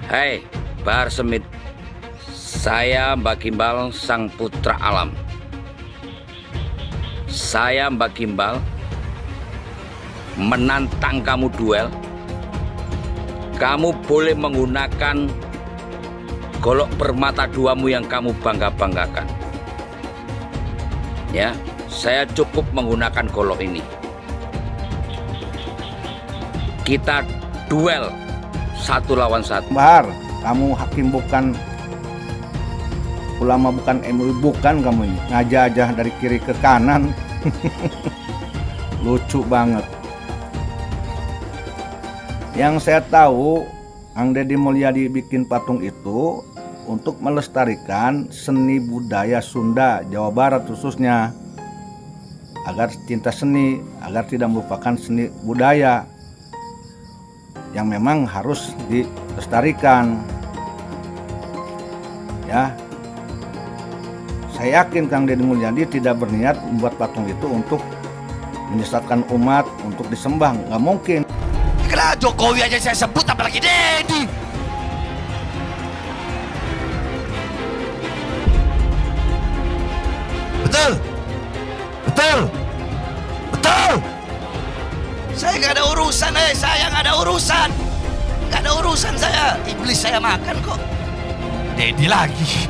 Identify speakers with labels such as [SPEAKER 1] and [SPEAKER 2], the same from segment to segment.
[SPEAKER 1] Hai, Bahar Semit. Saya Mbak Gimbal, sang putra alam. Saya Mbak Gimbal menantang kamu duel. Kamu boleh menggunakan golok permata duamu yang kamu bangga-banggakan. Ya, saya cukup menggunakan golok ini. Kita duel 1 lawan 1.
[SPEAKER 2] Bahar, kamu hakim bukan, ulama bukan, MUI bukan kamu ini. Ngajah-ajah dari kiri ke kanan. Lucu banget. Yang saya tahu, Ang Deddy Mulyadi bikin patung itu untuk melestarikan seni budaya Sunda, Jawa Barat khususnya. Agar cinta seni, agar tidak melupakan seni budaya yang memang harus dilestarikan. Ya, saya yakin Kang Deddy Mulyadi tidak berniat membuat patung itu untuk menyesatkan umat, untuk disembah, nggak mungkin.
[SPEAKER 3] Kenapa Jokowi aja saya sebut, apalagi Deddy? Betul, betul, betul. Saya nggak ada urusan, saya nggak ada urusan, nggak ada urusan saya. Iblis saya makan kok. Deddy lagi.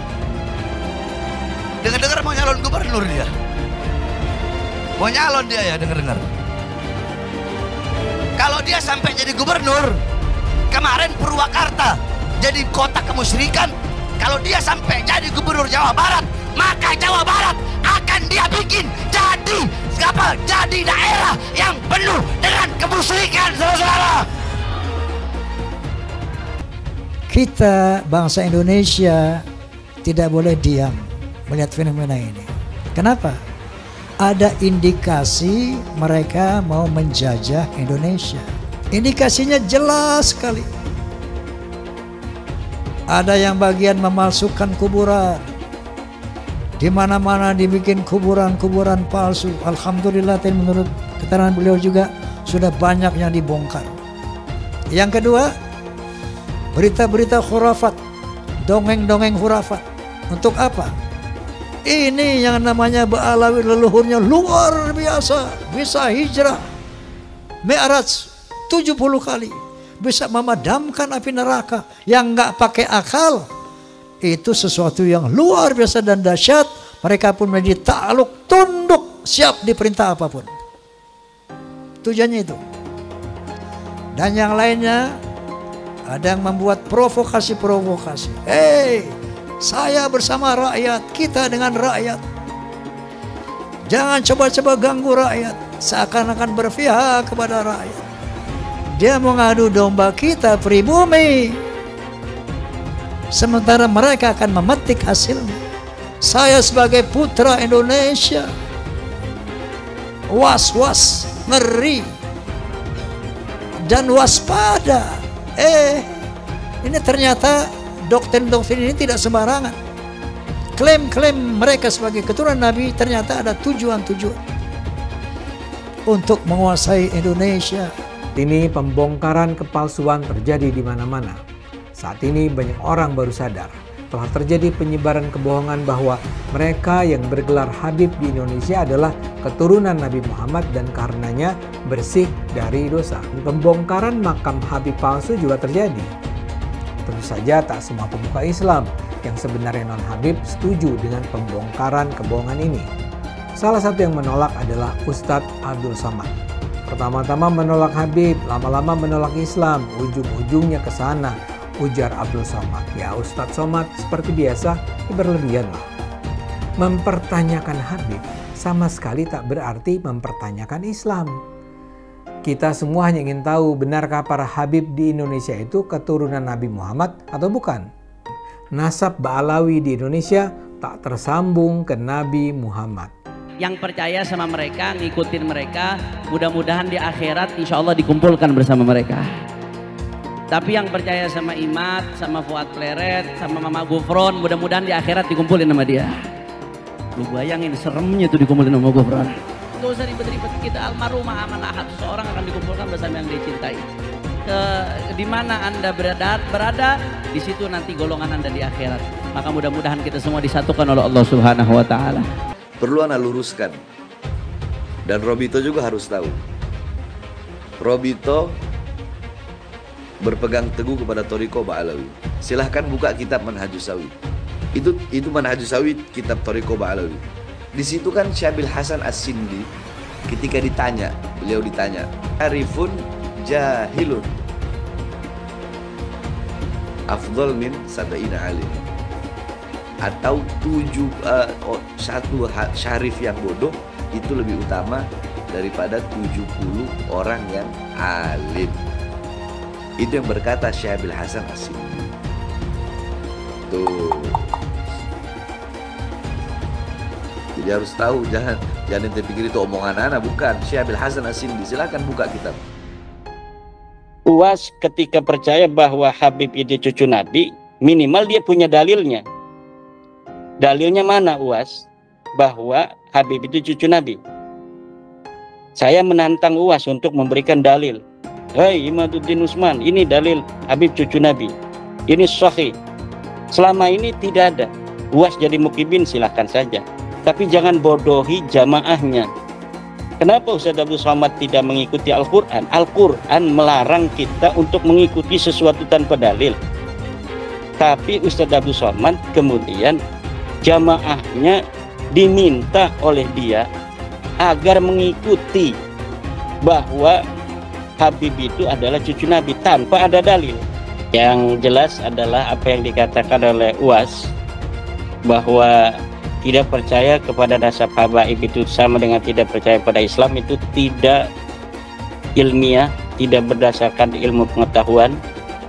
[SPEAKER 3] Dengar-dengar mau nyalon gubernur dia. Mau nyalon dia ya, dengar-dengar. Kalau dia sampai jadi gubernur, kemarin Purwakarta jadi kota kemusyrikan. Kalau dia sampai jadi gubernur Jawa Barat, maka Jawa Barat akan dia bikin jadi apa? Jadi daerah yang penuh dengan kemusyrikan, saudara-saudara.
[SPEAKER 4] Kita bangsa Indonesia tidak boleh diam melihat fenomena ini. Kenapa? Ada indikasi mereka mau menjajah Indonesia. Indikasinya jelas sekali. Ada yang bagian memalsukan kuburan. Di mana-mana dibikin kuburan-kuburan palsu. Alhamdulillah, menurut keterangan beliau juga sudah banyak yang dibongkar. Yang kedua, berita-berita khurafat, dongeng-dongeng khurafat. Untuk apa? Ini yang namanya Ba'alawi, leluhurnya luar biasa, bisa hijrah Mi'raj 70 kali, bisa memadamkan api neraka yang nggak pakai akal. Itu sesuatu yang luar biasa dan dahsyat. Mereka pun menjadi takluk, tunduk, siap diperintah apapun. Tujuannya itu. Dan yang lainnya, ada yang membuat provokasi-provokasi. Saya bersama rakyat, kita dengan rakyat. Jangan coba-coba ganggu rakyat, seakan-akan berpihak kepada rakyat. Dia mau ngadu domba kita pribumi, sementara mereka akan memetik hasilnya. Saya sebagai putra Indonesia, was-was, ngeri, dan waspada. Ini ternyata doktrin-doktrin ini tidak sembarangan. Klaim-klaim mereka sebagai keturunan Nabi ternyata ada tujuan-tujuan untuk menguasai Indonesia.
[SPEAKER 5] Ini pembongkaran kepalsuan terjadi di mana-mana. Saat ini banyak orang baru sadar telah terjadi penyebaran kebohongan bahwa mereka yang bergelar Habib di Indonesia adalah keturunan Nabi Muhammad dan karenanya bersih dari dosa. Pembongkaran makam Habib palsu juga terjadi. Tentu saja tak semua pemuka Islam yang sebenarnya non-Habib setuju dengan pembongkaran kebohongan ini. Salah satu yang menolak adalah Ustadz Abdul Somad. Pertama-tama menolak Habib, lama-lama menolak Islam, ujung-ujungnya ke sana, ujar Abdul Somad. Ya, Ustadz Somad seperti biasa berlebihan lah. Mempertanyakan Habib sama sekali tak berarti mempertanyakan Islam. Kita semua hanya ingin tahu, benarkah para Habib di Indonesia itu keturunan Nabi Muhammad atau bukan? Nasab Ba'alawi di Indonesia tak tersambung ke Nabi Muhammad.
[SPEAKER 6] Yang percaya sama mereka, ngikutin mereka, mudah-mudahan di akhirat insya Allah dikumpulkan bersama mereka. Tapi yang percaya sama Imat, sama Fuad Pleret, sama Mama Gufron, mudah-mudahan di akhirat dikumpulin sama dia. Lu bayangin seremnya tuh dikumpulin sama Gufron. Gak usah ribet-ribet, kita almarhumah aman ahad, seseorang akan dikumpulkan bersama yang dia cintai. di mana Anda berada, di situ nanti golongan Anda di akhirat. Maka mudah-mudahan kita semua disatukan oleh Allah Subhanahu wa taala.
[SPEAKER 7] Perlu ana luruskan. Dan Robito juga harus tahu. Robito berpegang teguh kepada Thariqah Ba'alawi. Silahkan buka kitab Manhajus Sawi. Itu Manhajus Sawi, kitab Thariqah Ba'alawi. Di situ kan Syabil Hasan As-Sindi ketika beliau ditanya, "Arifun jahilun afdal min sab'ina alim." Atau satu syarif yang bodoh itu lebih utama daripada 70 orang yang alim. Itu yang berkata Syabil Hasan As-Sindi. Tuh. Jadi harus tahu, jangan ente pikir itu omongan anak, bukan. Syabil Hasan As-Sindi, silakan buka kitab.
[SPEAKER 8] UAS ketika percaya bahwa Habib itu cucu Nabi, minimal dia punya dalilnya. Dalilnya mana UAS? Bahwa Habib itu cucu Nabi. Saya menantang UAS untuk memberikan dalil. Hei Imaduddin Usman, ini dalil Habib cucu Nabi. Ini sahih. Selama ini tidak ada. UAS jadi mukibin silahkan saja. Tapi jangan bodohi jamaahnya. Kenapa Ustaz Abdul Somad tidak mengikuti Al-Quran? Al-Quran melarang kita untuk mengikuti sesuatu tanpa dalil. Tapi Ustaz Abdul Somad kemudian jamaahnya diminta oleh dia agar mengikuti bahwa Habib itu adalah cucu Nabi tanpa ada dalil. Yang jelas adalah apa yang dikatakan oleh UAS bahwa tidak percaya kepada nasab habaib itu sama dengan tidak percaya pada Islam, itu tidak ilmiah, tidak berdasarkan ilmu pengetahuan,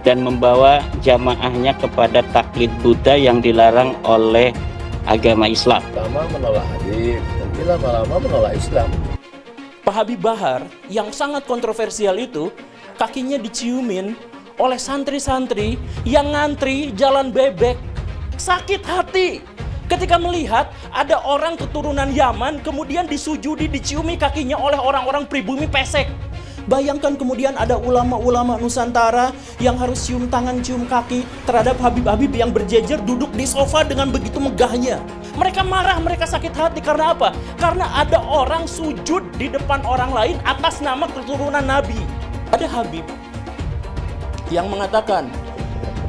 [SPEAKER 8] dan membawa jamaahnya kepada taklid buta yang dilarang oleh agama Islam.
[SPEAKER 9] Lama menolak Habib, nanti lama-lama menolak Islam.
[SPEAKER 10] Pak Habib Bahar yang sangat kontroversial itu kakinya diciumin oleh santri-santri yang ngantri jalan bebek. Sakit hati ketika melihat ada orang keturunan Yaman kemudian disujudi, diciumi kakinya oleh orang-orang pribumi pesek. Bayangkan kemudian ada ulama-ulama Nusantara yang harus cium tangan, cium kaki terhadap Habib-Habib yang berjejer duduk di sofa dengan begitu megahnya. Mereka marah, mereka sakit hati. Karena apa? Karena ada orang sujud di depan orang lain atas nama keturunan Nabi. Ada Habib yang mengatakan,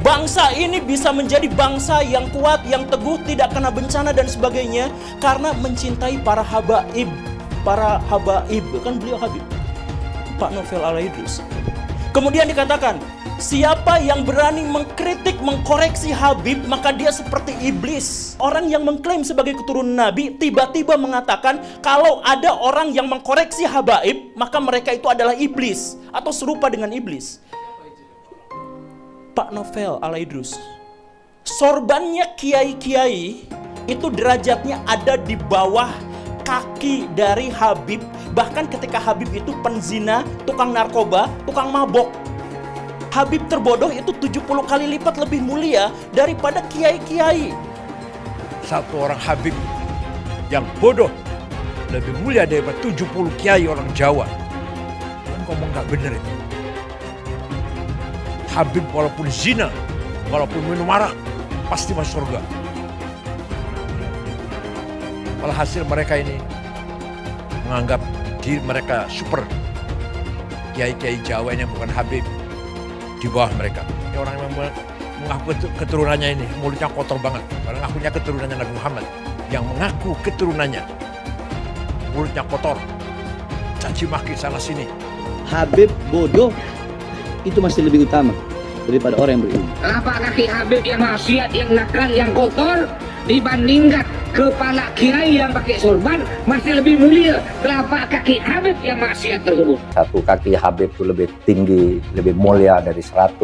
[SPEAKER 10] bangsa ini bisa menjadi bangsa yang kuat, yang teguh, tidak kena bencana dan sebagainya karena mencintai para habaib. Para habaib, kan beliau Habib, Pak Novel Al-Idrus. Kemudian dikatakan, siapa yang berani mengkritik, mengkoreksi Habib, maka dia seperti iblis. Orang yang mengklaim sebagai keturunan Nabi tiba-tiba mengatakan kalau ada orang yang mengkoreksi habaib, maka mereka itu adalah iblis atau serupa dengan iblis. Pak Novel Al-Idrus. Sorbannya kiai-kiai itu derajatnya ada di bawah kaki dari Habib. Bahkan ketika Habib itu penzina, tukang narkoba, tukang mabok. Habib terbodoh itu 70 kali lipat lebih mulia daripada kiai-kiai.
[SPEAKER 9] Satu orang Habib yang bodoh lebih mulia daripada 70 kiai orang Jawa. Kan ngomong gak bener itu. Habib walaupun zina, walaupun minum arak, pasti masuk surga. Walhasil mereka ini menganggap diri mereka super. Kiai-kiai Jawa ini bukan Habib, di bawah mereka. Ini orang yang mengaku keturunannya ini, mulutnya kotor banget. Karena ngakunya keturunannya Nabi Muhammad. Yang mengaku keturunannya, mulutnya kotor. Caci maki sana sini.
[SPEAKER 11] Habib bodoh itu masih lebih utama daripada orang yang berilmu.
[SPEAKER 1] Kenapa kaki Habib yang maksiat, yang nakal, yang kotor dibandingkan kepala kiai yang pakai sorban masih lebih mulia? Kenapa kaki Habib yang maksiat tersebut?
[SPEAKER 12] Satu kaki Habib itu lebih tinggi, lebih mulia dari 70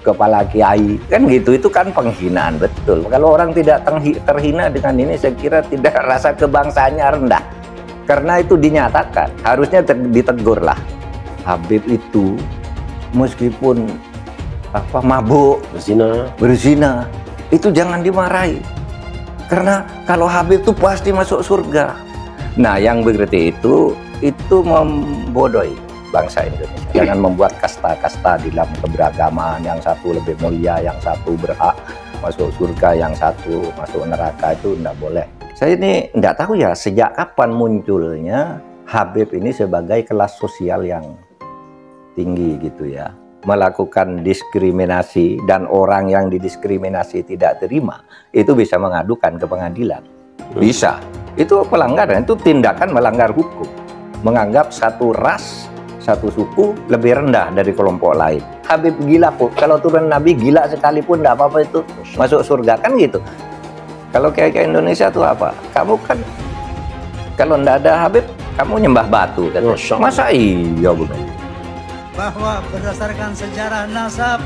[SPEAKER 12] kepala kiai. Kan gitu, itu kan penghinaan betul. Kalau orang tidak terhina dengan ini, saya kira tidak, rasa kebangsaannya rendah. Karena itu dinyatakan, harusnya ditegur lah. Habib itu meskipun mabuk, berzina, itu jangan dimarahi. Karena kalau Habib itu pasti masuk surga. Nah, yang berarti itu membodohi. bangsa Indonesia. Jangan membuat kasta-kasta di dalam keberagaman, yang satu lebih mulia, yang satu berhak masuk surga, yang satu masuk neraka, itu tidak boleh. Saya ini tidak tahu ya sejak kapan munculnya Habib ini sebagai kelas sosial yang tinggi gitu ya, melakukan diskriminasi, dan orang yang didiskriminasi tidak terima itu bisa mengadukan ke pengadilan. Bisa. Itu pelanggaran, itu tindakan melanggar hukum. Menganggap satu ras, satu suku lebih rendah dari kelompok lain. Habib gila kok, kalau turun Nabi gila sekalipun tidak apa-apa itu masuk surga, kan gitu. Kalau kayak Indonesia tuh apa? Kamu kan kalau tidak ada Habib, kamu nyembah batu kan? Masa iya begitu?
[SPEAKER 4] Bahwa berdasarkan sejarah nasab,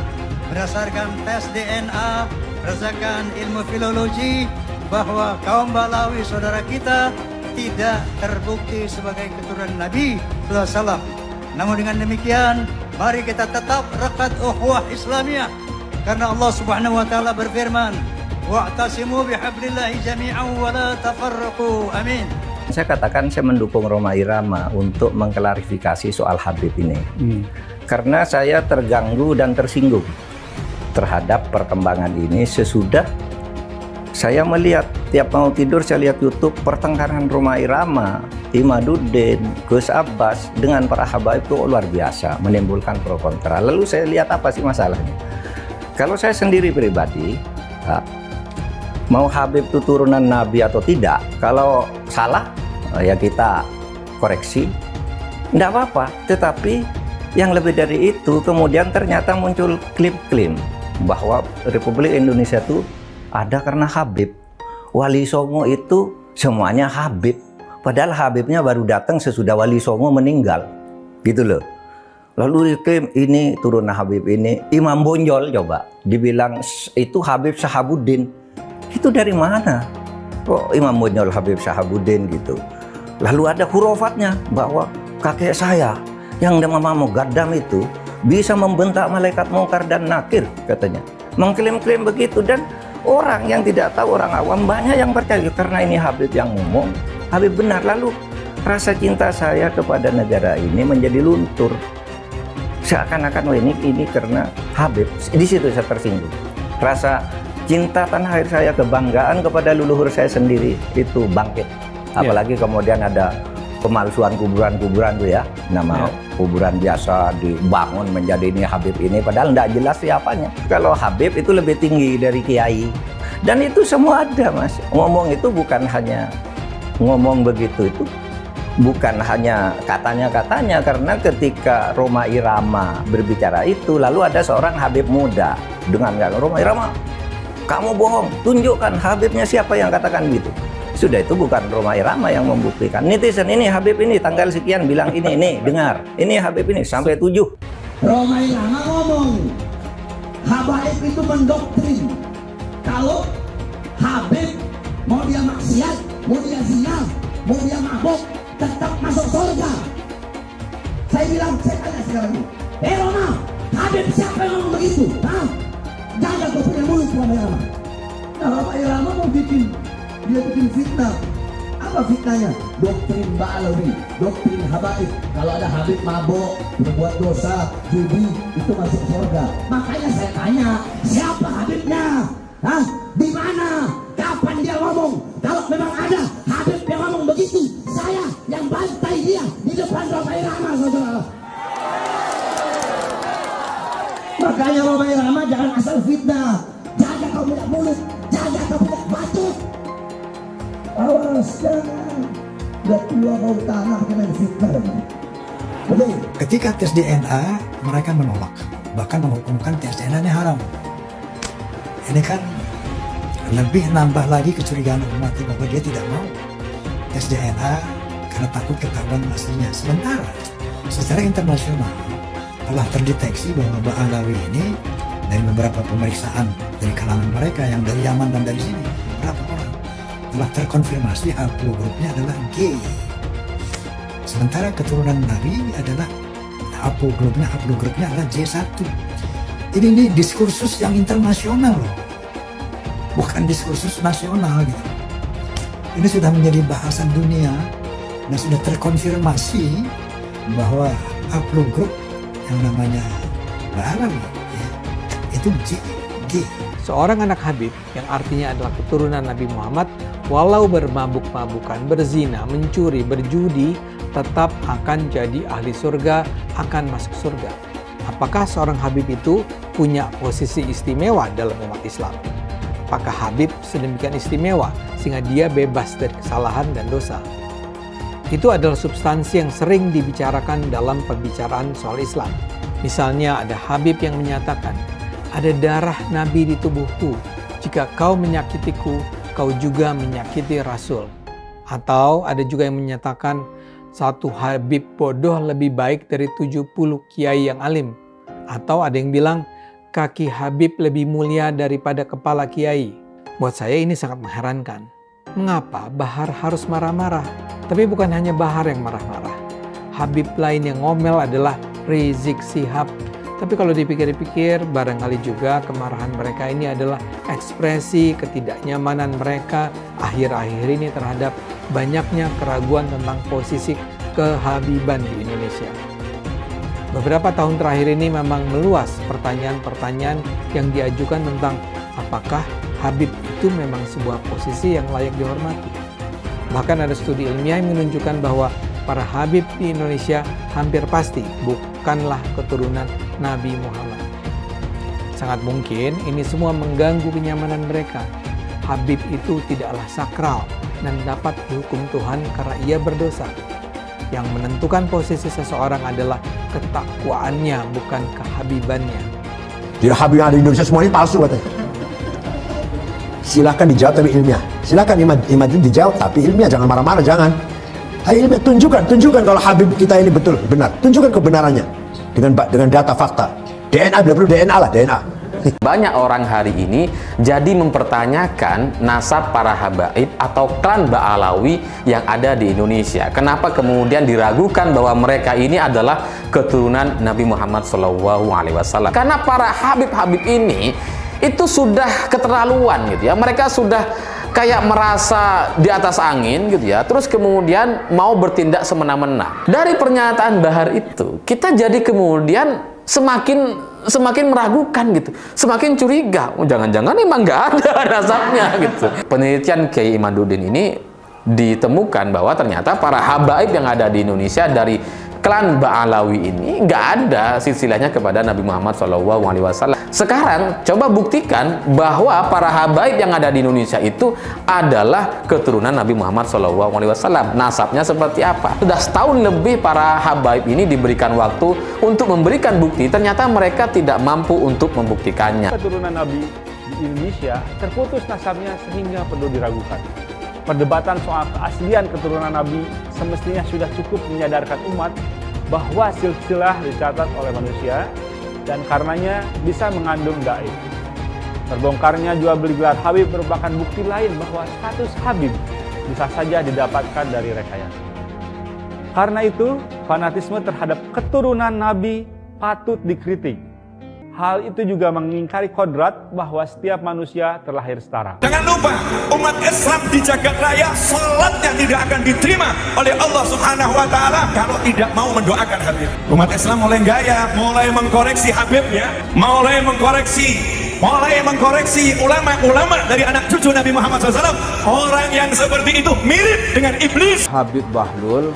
[SPEAKER 4] berdasarkan tes DNA, berdasarkan ilmu filologi, bahwa kaum Balawi saudara kita tidak terbukti sebagai keturunan Nabi SAW. Namun dengan demikian, mari kita tetap rekat ukhuwah Islamiyah, karena Allah Subhanahu wa taala berfirman, wa'tasimu bihablillahi jami'an wa la tafarraqu. Amin.
[SPEAKER 12] Saya katakan saya mendukung Rhoma Irama untuk mengklarifikasi soal Habib ini. Karena saya terganggu dan tersinggung terhadap perkembangan ini sesudah saya melihat tiap mau tidur saya lihat YouTube pertengkaran Rhoma Irama, Imaduddin, Gus Abbas dengan para habaib itu luar biasa, menimbulkan pro kontra. Lalu saya lihat apa sih masalahnya? Kalau saya sendiri pribadi, mau Habib itu turunan Nabi atau tidak, kalau salah ya kita koreksi, tidak apa-apa. Tetapi yang lebih dari itu, kemudian ternyata muncul klaim-klaim bahwa Republik Indonesia itu ada karena Habib. Wali Songo itu semuanya Habib. Padahal Habibnya baru datang sesudah Wali Songo meninggal. Gitu loh. Lalu diklaim ini turunan Habib ini. Imam Bonjol coba dibilang itu Habib Sahabuddin. Itu dari mana? Kok Imam Bonjol Habib Sahabuddin gitu. Lalu ada hurufatnya bahwa kakek saya yang nama Mugaddam itu bisa membentak malaikat mungkar dan nakir katanya. Mengklaim-klaim begitu, dan orang yang tidak tahu, orang awam banyak yang percaya karena ini Habib yang ngomong, Habib benar. Lalu rasa cinta saya kepada negara ini menjadi luntur. Seakan-akan ini karena Habib. Di situ saya tersinggung. Rasa cinta tanah air saya, kebanggaan kepada leluhur saya sendiri itu bangkit. Apalagi kemudian ada pemalsuan kuburan-kuburan tuh ya, nama kuburan biasa dibangun menjadi ini Habib ini, padahal tidak jelas siapanya. Kalau Habib itu lebih tinggi dari kiai, dan itu semua ada mas. Ngomong itu bukan hanya ngomong begitu, itu bukan hanya katanya-katanya, karena ketika Rhoma Irama berbicara itu, lalu ada seorang Habib muda dengan Rhoma Irama, kamu bohong, tunjukkan Habibnya siapa yang katakan gitu. Sudah, itu bukan Rhoma Irama yang membuktikan. Netizen ini Habib ini tanggal sekian bilang ini dengar. Ini Habib ini sampai 7.
[SPEAKER 13] Rhoma Irama ngomong, habaib itu mendoktrin. Kalau Habib mau dia maksiat, mau dia zina, mau dia mabuk, tetap masuk surga. Saya bilang, saya tanya sekarang ini, Rhoma, Habib siapa yang ngomong begitu? Jangan kau punya mulut Rhoma Irama. Nah, Rhoma Irama mau dia bikin fitnah. Apa fitnahnya? Doktrin Ba'alawi, doktrin habaib. Kalau ada Habib mabuk, berbuat dosa, judi, itu masuk surga. Makanya saya tanya, siapa Habibnya? Di mana? Kapan dia ngomong? Kalau memang ada Habib yang ngomong begitu, saya yang bantai dia di depan Rhoma Irama, saudara. Makanya Rhoma Irama jangan asal fitnah. Jaga kau punya mulut, jaga kau punya batu. Awas, jangan. Udah tua kau tanah pakai main fitnah.
[SPEAKER 4] Ketika tes DNA, mereka menolak, bahkan menghukumkan tes DNA ini haram. Ini kan lebih nambah lagi kecurigaan umat bahwa dia tidak mau tes DNA karena takut ketahuan aslinya. Sementara secara internasional telah terdeteksi bahwa Ba'alawi ini dari beberapa pemeriksaan dari kalangan mereka yang dari Yaman dan dari sini, berapa orang telah terkonfirmasi haplogrupnya adalah G. Sementara keturunan Nabi adalah haplogrupnya adalah J1. Ini diskursus yang internasional loh, bukan diskursus nasional gitu. Ini sudah menjadi bahasan dunia dan sudah terkonfirmasi bahwa upload grup yang namanya Baalawi, ya. Itu G.
[SPEAKER 5] Seorang anak Habib yang artinya adalah keturunan Nabi Muhammad, walau bermabuk-mabukan, berzina, mencuri, berjudi, tetap akan jadi ahli surga, akan masuk surga. Apakah seorang Habib itu punya posisi istimewa dalam umat Islam? Apakah Habib sedemikian istimewa sehingga dia bebas dari kesalahan dan dosa? Itu adalah substansi yang sering dibicarakan dalam pembicaraan soal Islam. Misalnya ada Habib yang menyatakan, ada darah Nabi di tubuhku. Jika kau menyakitiku, kau juga menyakiti Rasul. Atau ada juga yang menyatakan, satu Habib bodoh lebih baik dari 70 kiai yang alim. Atau ada yang bilang, kaki Habib lebih mulia daripada kepala kiai. Buat saya ini sangat mengherankan. Mengapa Bahar harus marah-marah? Tapi bukan hanya Bahar yang marah-marah. Habib lain yang ngomel adalah Rizik Syihab. Tapi kalau dipikir-pikir, barangkali juga kemarahan mereka ini adalah ekspresi ketidaknyamanan mereka akhir-akhir ini terhadap banyaknya keraguan tentang posisi kehabiban di Indonesia. Beberapa tahun terakhir ini memang meluas pertanyaan-pertanyaan yang diajukan tentang apakah Habib itu memang sebuah posisi yang layak dihormati. Bahkan ada studi ilmiah yang menunjukkan bahwa para Habib di Indonesia hampir pasti bukanlah keturunan Nabi Muhammad. Sangat mungkin ini semua mengganggu kenyamanan mereka. Habib itu tidaklah sakral dan dapat dihukum Tuhan karena ia berdosa. Yang menentukan posisi seseorang adalah ketakwaannya, bukan kehabibannya.
[SPEAKER 14] Jadi Habib yang ada di Indonesia semuanya palsu katanya. Silakan dijawab tapi ilmiah. Silakan imam itu dijawab tapi ilmiah, jangan marah-marah, jangan. Ayo ilmiah, tunjukkan kalau Habib kita ini betul, benar. Tunjukkan kebenarannya dengan data fakta. DNA, tidak perlu DNA lah, DNA.
[SPEAKER 15] Banyak orang hari ini jadi mempertanyakan nasab para habaib atau klan Baalawi yang ada di Indonesia. Kenapa kemudian diragukan bahwa mereka ini adalah keturunan Nabi Muhammad SAW? Karena para habib-habib ini itu sudah keterlaluan gitu ya. Mereka sudah kayak merasa di atas angin gitu ya. Terus kemudian mau bertindak semena-mena. Dari pernyataan Bahar itu, kita jadi kemudian semakin meragukan gitu, semakin curiga. Oh, jangan-jangan emang nggak ada nasabnya gitu. Penelitian Kiai Imaduddin ini ditemukan bahwa ternyata para habaib yang ada di Indonesia dari klan Baalawi ini nggak ada silsilahnya kepada Nabi Muhammad SAW. Sekarang coba buktikan bahwa para habaib yang ada di Indonesia itu adalah keturunan Nabi Muhammad SAW. Nasabnya seperti apa? Sudah setahun lebih para habaib ini diberikan waktu untuk memberikan bukti, ternyata mereka tidak mampu untuk membuktikannya.
[SPEAKER 16] Keturunan Nabi di Indonesia terputus nasabnya sehingga perlu diragukan. Perdebatan soal keaslian keturunan Nabi semestinya sudah cukup menyadarkan umat bahwa silsilah dicatat oleh manusia dan karenanya bisa mengandung gaib. Terbongkarnya jual beli gelar Habib merupakan bukti lain bahwa status Habib bisa saja didapatkan dari rekayasa. Karena itu, fanatisme terhadap keturunan Nabi patut dikritik. Hal itu juga mengingkari kodrat bahwa setiap manusia terlahir setara.
[SPEAKER 17] Jangan lupa, umat Islam di jagat raya salatnya tidak akan diterima oleh Allah Subhanahu wa Ta'ala kalau tidak mau mendoakan Habib. Umat Islam mulai gaya, mulai mengkoreksi Habibnya, mulai mengkoreksi ulama-ulama dari anak cucu Nabi Muhammad SAW. Orang yang seperti itu mirip dengan iblis.
[SPEAKER 18] Habib Bahlul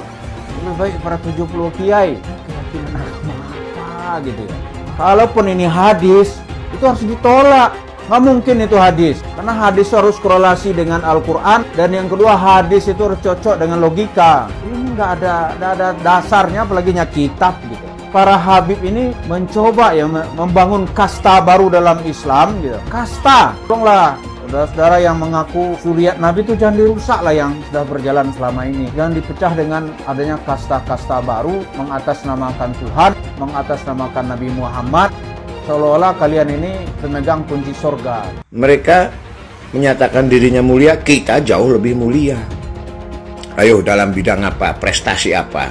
[SPEAKER 18] lebih baik para 70 kiai. Keyakinan agama apa gitu ya. Kalaupun ini hadis, itu harus ditolak. Nggak mungkin itu hadis. Karena hadis harus korelasi dengan Al-Quran. Dan yang kedua, hadis itu harus cocok dengan logika. Ini nggak ada dasarnya, apalagi kitab gitu. Para habib ini mencoba ya membangun kasta baru dalam Islam gitu. Kasta. Tolonglah saudara-saudara yang mengaku suriat Nabi itu jangan dirusak lah yang sudah berjalan selama ini. Jangan dipecah dengan adanya kasta-kasta baru, mengatasnamakan Tuhan, mengatasnamakan Nabi Muhammad, seolah-olah kalian ini pemegang kunci surga.
[SPEAKER 19] Mereka menyatakan dirinya mulia, kita jauh lebih mulia. Ayo dalam bidang apa, prestasi apa?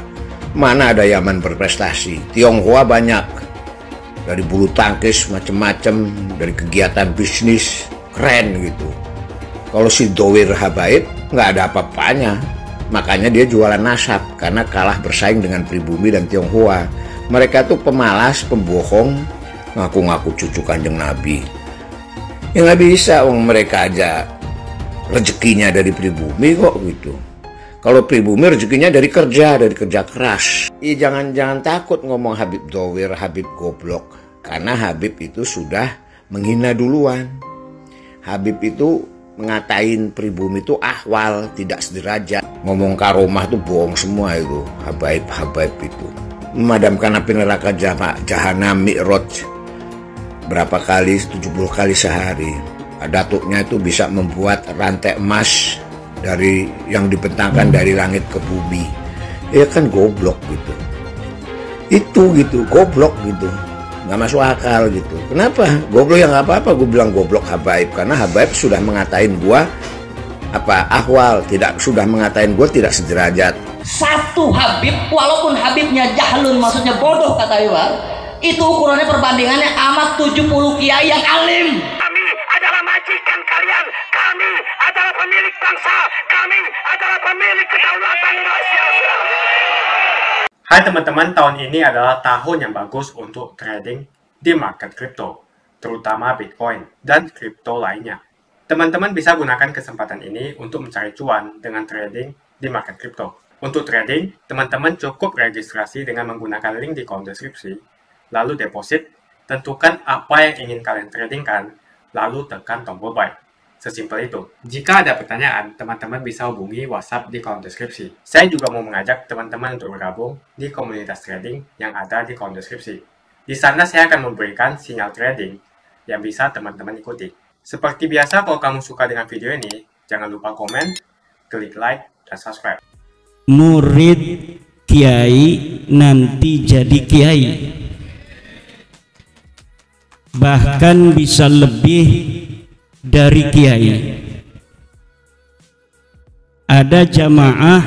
[SPEAKER 19] Mana ada Yaman berprestasi? Tionghoa banyak. Dari bulu tangkis macam-macam, dari kegiatan bisnis, keren gitu. Kalau si Dowir Habaib nggak ada apa-apanya. Makanya dia jualan nasab karena kalah bersaing dengan pribumi dan Tionghoa. Mereka tuh pemalas, pembohong, ngaku-ngaku cucu Kanjeng Nabi. Ya nggak bisa, mereka aja rezekinya dari pribumi kok gitu. Kalau pribumi rezekinya dari kerja keras. Jangan takut ngomong Habib Dhowir, Habib goblok. Karena Habib itu sudah menghina duluan. Habib itu ngatain pribumi itu ahwal, tidak sederajat. Ngomong karomah itu bohong semua itu. Habaib itu. Memadamkan api neraka jahanam Mi'raj. Berapa kali? 70 kali sehari. Datuknya itu bisa membuat rantai emas dari yang dibentangkan dari langit ke bumi. Ya kan goblok gitu. Itu gitu, goblok gitu. Nggak masuk akal gitu. Kenapa? Goblok ya nggak apa-apa gue bilang goblok Habaib. Karena Habaib sudah mengatain gua ahwal, sudah mengatain gua tidak sederajat.
[SPEAKER 3] Satu Habib, walaupun Habibnya jahlun, maksudnya bodoh kata Iwan, itu ukurannya perbandingannya amat 70 kiai yang alim. Kami adalah majikan kalian, kami adalah pemilik bangsa, kami adalah pemilik kedaulatan Indonesia.
[SPEAKER 20] Hai teman-teman, tahun ini adalah tahun yang bagus untuk trading di market kripto, terutama Bitcoin dan kripto lainnya. Teman-teman bisa gunakan kesempatan ini untuk mencari cuan dengan trading di market kripto. Untuk trading, teman-teman cukup registrasi dengan menggunakan link di kolom deskripsi, lalu deposit, tentukan apa yang ingin kalian tradingkan, lalu tekan tombol buy. Sesimpel itu. Jika ada pertanyaan, teman-teman bisa hubungi WhatsApp di kolom deskripsi. Saya juga mau mengajak teman-teman untuk bergabung di komunitas trading yang ada di kolom deskripsi. Di sana saya akan memberikan sinyal trading yang bisa teman-teman ikuti. Seperti biasa, kalau kamu suka dengan video ini, jangan lupa komen, klik like, dan subscribe.
[SPEAKER 21] Murid kiai nanti jadi kiai, bahkan bisa lebih dari kiai. Ada jamaah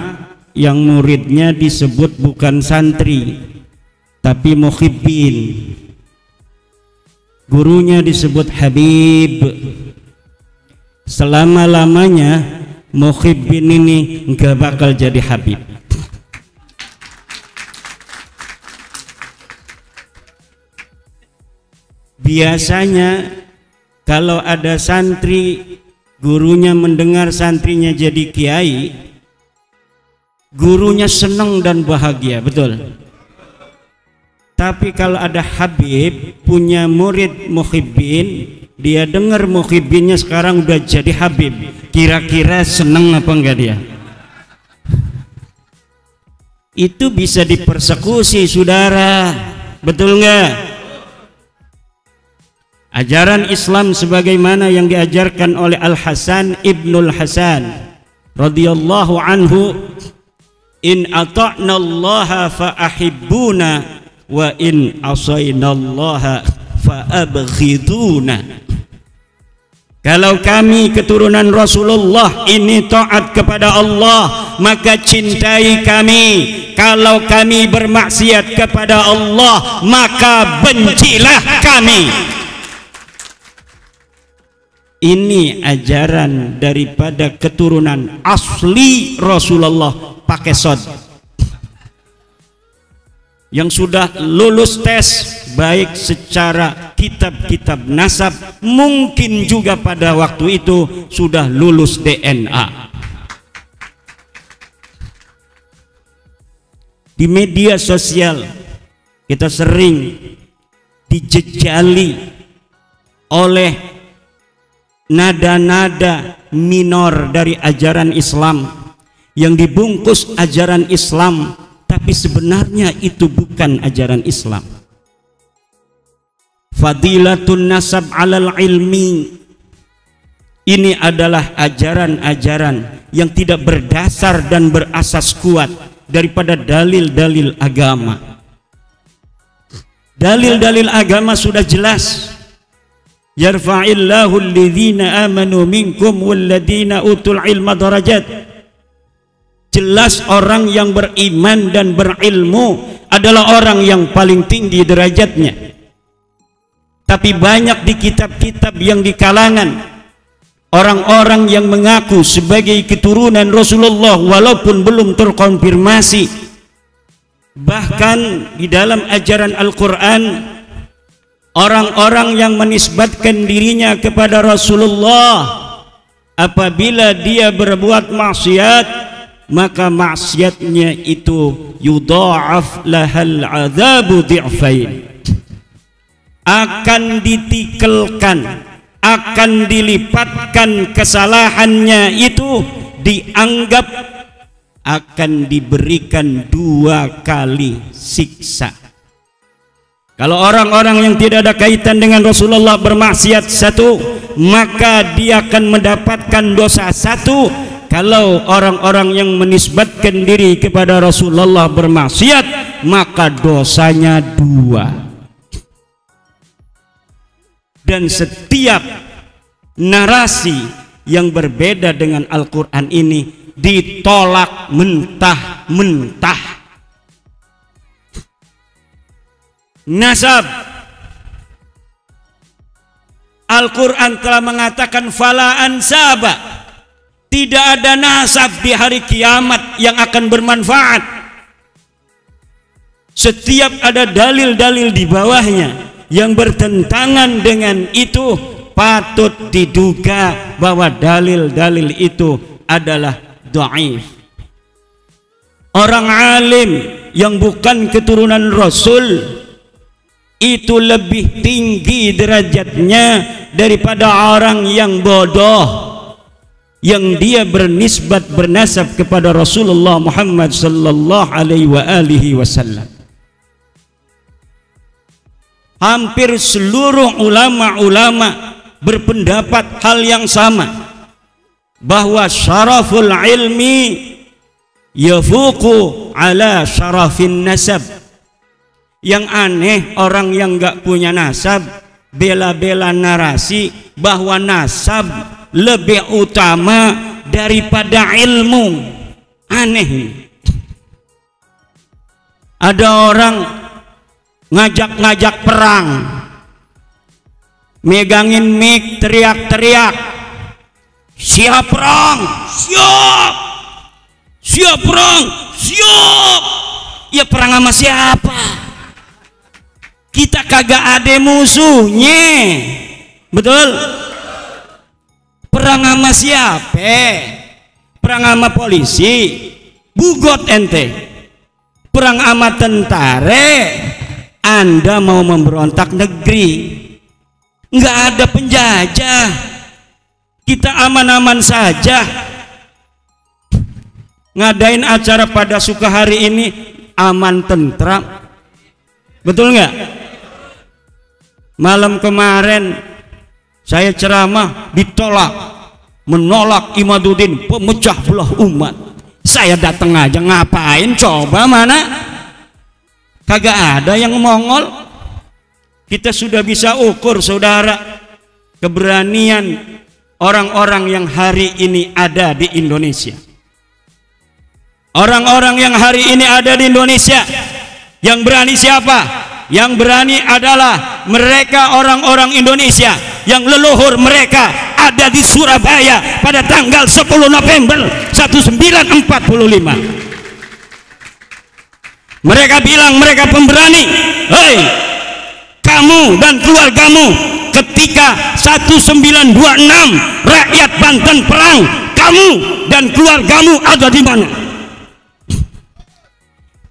[SPEAKER 21] yang muridnya disebut bukan santri tapi muhibbin, gurunya disebut Habib. Selama-lamanya muhibbin ini nggak bakal jadi Habib. Biasanya kalau ada santri, gurunya mendengar santrinya jadi kiai, gurunya senang dan bahagia, betul. Tapi kalau ada Habib punya murid muhibbin, dia dengar muhibbinnya sekarang udah jadi Habib, kira-kira senang apa enggak dia? Itu bisa dipersekusi, saudara, betul enggak? Ajaran Islam sebagaimana yang diajarkan oleh Al-Hasan Ibnul Hasan radhiyallahu anhu, in ata'na Allah fa ahibbuna wa in asayna Allah fa abghiduna. Kalau kami keturunan Rasulullah ini taat kepada Allah, maka cintai kami. Kalau kami bermaksiat kepada Allah, maka bencilah kami. Ini ajaran daripada keturunan asli Rasulullah pakai sod, yang sudah lulus tes baik secara kitab-kitab nasab, mungkin juga pada waktu itu sudah lulus DNA. Di media sosial kita sering dijejali oleh nada-nada minor dari ajaran Islam yang dibungkus ajaran Islam, tapi sebenarnya itu bukan ajaran Islam. Fadilatun nasab alal ilmi, ini adalah ajaran-ajaran yang tidak berdasar dan berasas kuat daripada dalil-dalil agama. Dalil-dalil agama sudah jelas. Yarfa'illahu alladhina amanu minkum walladhina utul ilma darajat. Jelas orang yang beriman dan berilmu adalah orang yang paling tinggi derajatnya. Tapi banyak di kitab-kitab yang di kalangan orang-orang yang mengaku sebagai keturunan Rasulullah walaupun belum terkonfirmasi. Bahkan di dalam ajaran Al-Quran, orang-orang yang menisbatkan dirinya kepada Rasulullah, apabila dia berbuat maksiat, maka maksiatnya itu yudha'af lahal adzabu dhi'fain, akan ditikelkan, akan dilipatkan kesalahannya itu, dianggap akan diberikan 2 kali siksa. Kalau orang-orang yang tidak ada kaitan dengan Rasulullah bermaksiat 1, maka dia akan mendapatkan dosa 1. Kalau orang-orang yang menisbatkan diri kepada Rasulullah bermaksiat, maka dosanya 2. Dan setiap narasi yang berbeda dengan Al-Quran ini ditolak mentah-mentah. Nasab, Al-Quran telah mengatakan fala ansaba, tidak ada nasab di hari kiamat yang akan bermanfaat. Setiap ada dalil-dalil di bawahnya yang bertentangan dengan itu, patut diduga bahwa dalil-dalil itu adalah dhaif. Orang alim yang bukan keturunan Rasul itu lebih tinggi derajatnya daripada orang yang bodoh yang dia bernisbat bernasab kepada Rasulullah Muhammad sallallahu alaihi wasallam. Hampir seluruh ulama-ulama berpendapat hal yang sama, bahwa syaraful ilmi yafuqu ala syarafin nasab. Yang aneh, orang yang gak punya nasab bela-bela narasi bahwa nasab lebih utama daripada ilmu. Aneh. Ada orang ngajak-ngajak perang, megangin mic, teriak-teriak, siap perang, siap, siap perang, siap. Ya perang sama siapa? Kita kagak ada musuhnya, betul? Perang sama siapa? Perang sama polisi, bugot ente. Perang sama tentara, Anda mau memberontak negeri. Nggak ada penjajah, kita aman-aman saja. Ngadain acara pada suka hari ini aman tentram, betul nggak? Malam kemarin saya ceramah ditolak, menolak Imaduddin, pemecah belah umat. Saya datang aja, ngapain coba, mana? Kagak ada yang mongol. Kita sudah bisa ukur, saudara, keberanian orang-orang yang hari ini ada di Indonesia. Orang-orang yang hari ini ada di Indonesia, yang berani siapa? Yang berani adalah mereka, orang-orang Indonesia yang leluhur mereka ada di Surabaya pada tanggal 10 November 1945. Mereka bilang mereka pemberani. Hei, kamu dan keluargamu, ketika 1926 rakyat Banten perang, kamu dan keluargamu ada di mana?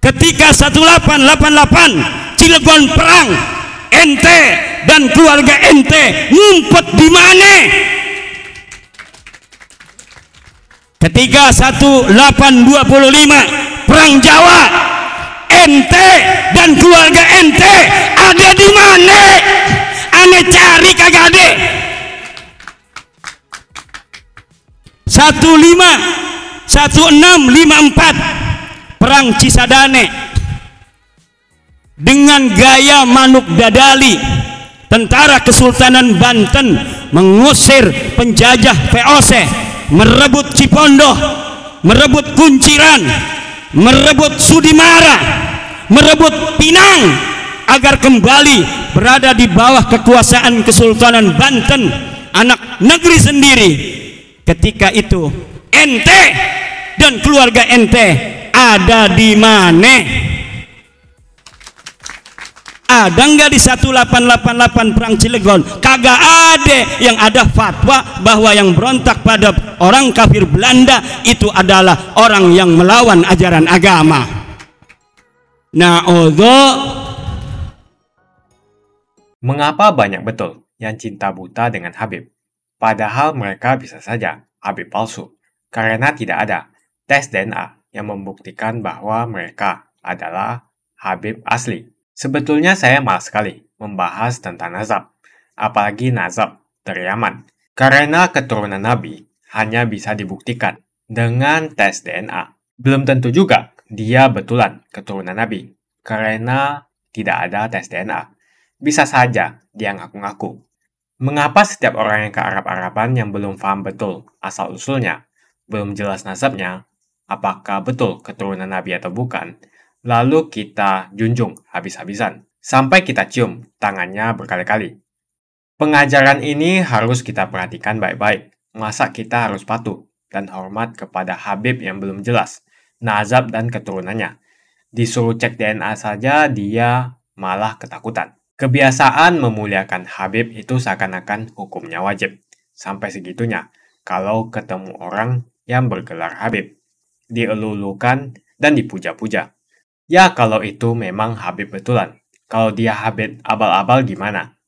[SPEAKER 21] Ketika 1888 Cilegon perang, ente dan keluarga ente ngumpet di mana? Ketika 1825 perang Jawa, ente dan keluarga ente ada di mana? Ane cari kagak ada. 1654 perang Cisadane, dengan gaya manuk dadali, tentara Kesultanan Banten mengusir penjajah VOC, merebut Cipondoh, merebut Kunciran, merebut Sudimara, merebut Pinang, agar kembali berada di bawah kekuasaan Kesultanan Banten. anak negeri sendiri. Ketika itu ente dan keluarga ente ada di mana? Ada nggak di 1888 perang Cilegon? Kagak ada. Yang ada fatwa bahwa yang berontak pada orang kafir Belanda itu adalah orang yang melawan ajaran agama.
[SPEAKER 20] Mengapa banyak betul yang cinta buta dengan Habib? Padahal mereka bisa saja Habib palsu, karena tidak ada tes DNA yang membuktikan bahwa mereka adalah Habib asli. Sebetulnya saya malas sekali membahas tentang nazab, apalagi nazab dari Yaman, karena keturunan Nabi hanya bisa dibuktikan dengan tes DNA. Belum tentu juga dia betulan keturunan Nabi, karena tidak ada tes DNA. Bisa saja dia ngaku-ngaku. Mengapa setiap orang yang ke Arab-Araban yang belum paham betul asal-usulnya, belum jelas nasabnya, apakah betul keturunan Nabi atau bukan, lalu kita junjung habis-habisan, sampai kita cium tangannya berkali-kali. Pengajaran ini harus kita perhatikan baik-baik. Masa kita harus patuh dan hormat kepada Habib yang belum jelas nazab dan keturunannya? Disuruh cek DNA saja dia malah ketakutan. Kebiasaan memuliakan Habib itu seakan-akan hukumnya wajib. Sampai segitunya, kalau ketemu orang yang bergelar Habib, dielulukan dan dipuja-puja. Ya kalau itu memang Habib betulan. Kalau dia Habib abal-abal gimana?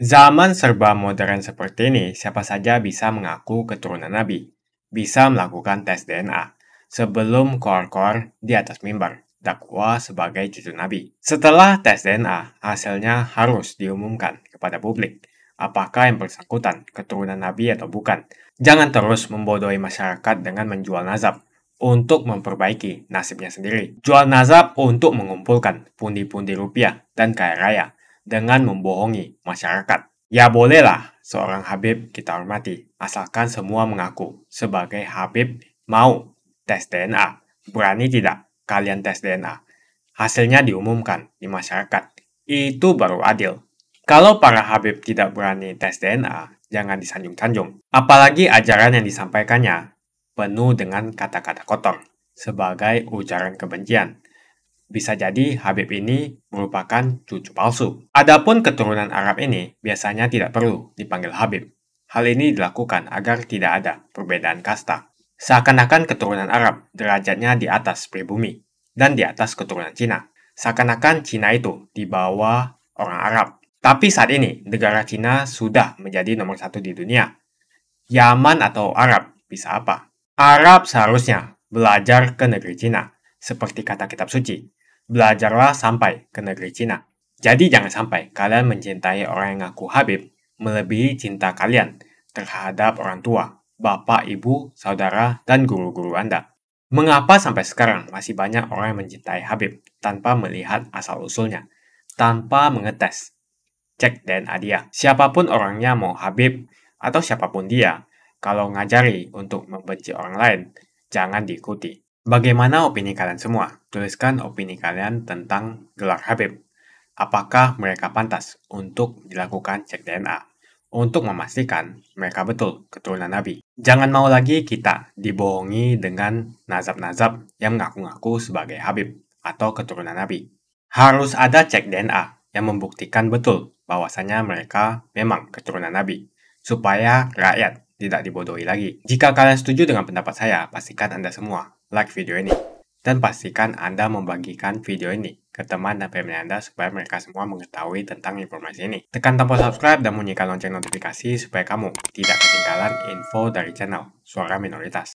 [SPEAKER 20] Zaman serba modern seperti ini, siapa saja bisa mengaku keturunan Nabi. Bisa melakukan tes DNA. Sebelum koar-koar di atas mimbar, dakwah sebagai cucu Nabi. Setelah tes DNA, hasilnya harus diumumkan kepada publik. Apakah yang bersangkutan keturunan Nabi atau bukan? Jangan terus membodohi masyarakat dengan menjual nazab untuk memperbaiki nasibnya sendiri. Jual nazab untuk mengumpulkan pundi-pundi rupiah dan kaya raya dengan membohongi masyarakat. Ya bolehlah seorang Habib kita hormati, asalkan semua mengaku sebagai Habib mau tes DNA. Berani tidak kalian tes DNA? Hasilnya diumumkan di masyarakat. Itu baru adil. Kalau para Habib tidak berani tes DNA, jangan disanjung-sanjung. Apalagi ajaran yang disampaikannya penuh dengan kata-kata kotor sebagai ujaran kebencian. Bisa jadi Habib ini merupakan cucu palsu. Adapun keturunan Arab ini biasanya tidak perlu dipanggil Habib. Hal ini dilakukan agar tidak ada perbedaan kasta. Seakan-akan keturunan Arab derajatnya di atas pribumi dan di atas keturunan Cina. Seakan-akan Cina itu di bawah orang Arab. Tapi saat ini negara Cina sudah menjadi nomor 1 di dunia. Yaman atau Arab bisa apa? Arab seharusnya belajar ke negeri Cina. Seperti kata kitab suci, belajarlah sampai ke negeri Cina. Jadi jangan sampai kalian mencintai orang yang ngaku Habib melebihi cinta kalian terhadap orang tua, bapak, ibu, saudara, dan guru-guru Anda. Mengapa sampai sekarang masih banyak orang yang mencintai Habib tanpa melihat asal-usulnya, tanpa mengetes, cek DNA dia. Siapapun orangnya, mau Habib atau siapapun dia, kalau ngajari untuk membenci orang lain, jangan diikuti. Bagaimana opini kalian semua? Tuliskan opini kalian tentang gelar Habib. Apakah mereka pantas untuk dilakukan cek DNA? Untuk memastikan mereka betul keturunan Nabi. Jangan mau lagi kita dibohongi dengan nazab-nazab yang mengaku-ngaku sebagai Habib atau keturunan Nabi. Harus ada cek DNA yang membuktikan betul bahwasanya mereka memang keturunan Nabi. Supaya rakyat tidak dibodohi lagi. Jika kalian setuju dengan pendapat saya, pastikan Anda semua like video ini. Dan pastikan Anda membagikan video ini ke teman dan family Anda supaya mereka semua mengetahui tentang informasi ini. Tekan tombol subscribe dan bunyikan lonceng notifikasi supaya kamu tidak ketinggalan info dari channel Suara Minoritas.